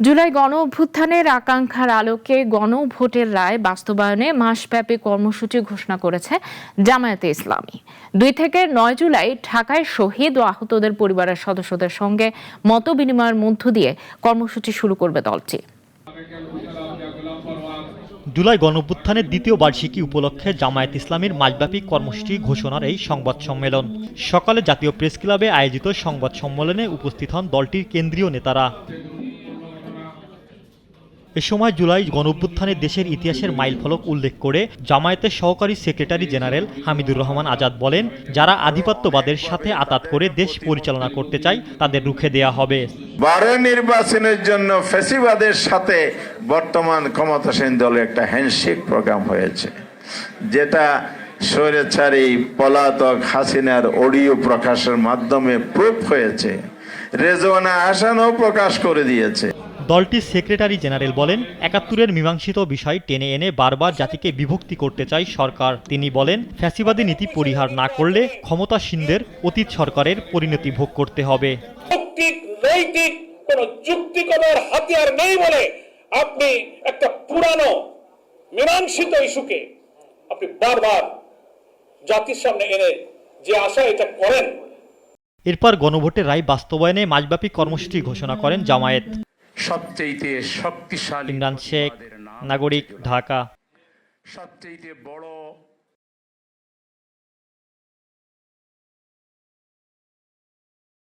জুলাই গণঅভ্যুত্থানের আকাঙ্ক্ষার আলোকে গণভোটের রায় বাস্তবায়নে মাসব্যাপী কর্মসূচি ঘোষণা করেছে জামায়াতে ইসলামী। 2 থেকে 9 জুলাই ঢাকায় শহীদ ও আহতদের পরিবারের সদস্যদের সঙ্গে মতবিনিময়ের মধ্য দিয়ে কর্মসূচি শুরু করবে দলটি। জুলাই গণঅভ্যুত্থানের দ্বিতীয় বার্ষিকী উপলক্ষে জামায়াত ইসলামীর মাসব্যাপী কর্মসূচি ঘোষণার এই সংবাদ সম্মেলন। সকালে জাতীয় প্রেস ক্লাবে আয়োজিত সংবাদ সম্মেলনে উপস্থিত হন দলটির কেন্দ্রীয় নেতারা। এ সময় জুলাই গণঅভ্যুত্থানের দেশের ইতিহাসের মাইলফলক উল্লেখ করে জামায়াতের সহকারী সেক্রেটারি জেনারেল হামিদুর রহমান আজাদ বলেন, যারা আধিপত্যবাদের সাথে আঁতাত করে দেশ পরিচালনা করতে চায় তাদের রুখে দেয়া হবে। 12 নির্বাচনের জন্য ফ্যাসিবাদের সাথে বর্তমান ক্ষমতাসীন দলের একটা হ্যান্ডশেক প্রোগ্রাম হয়েছে, যেটা স্বৈরাচারী পলাতক হাসিনার অডিও প্রকাশের মাধ্যমে প্রুফ হয়েছে। রেজওয়ানা হাসানও প্রকাশ করে দিয়েছে। দলটির সেক্রেটারি জেনারেল বলেন, 71-এর মীমাংসিত বিষয় টেনে এনে বারবার জাতিকে বিভক্তি করতে চায় সরকার। তিনি বলেন, ফ্যাসিবাদী নীতি পরিহার না করলে ক্ষমতাসীনদের অতীত সরকারের পরিণতি ভোগ করতে হবে। নৈতিক কোন যুক্তিকতার হাতিয়ার নেই বলে আপনি একটা পুরানো মীমাংসিত ইস্যুকে আপনি বারবার জাতির সামনে এনে যে আশা এটা করেন। এরপর গণভোটের রায় বাস্তবায়নে মাসব্যাপী কর্মসূচি ঘোষণা করেন জামায়াত। সবচেয়ে শক্তিশালী ইমরান শেখ, নাগরিক, ঢাকা। সবচেয়ে বড়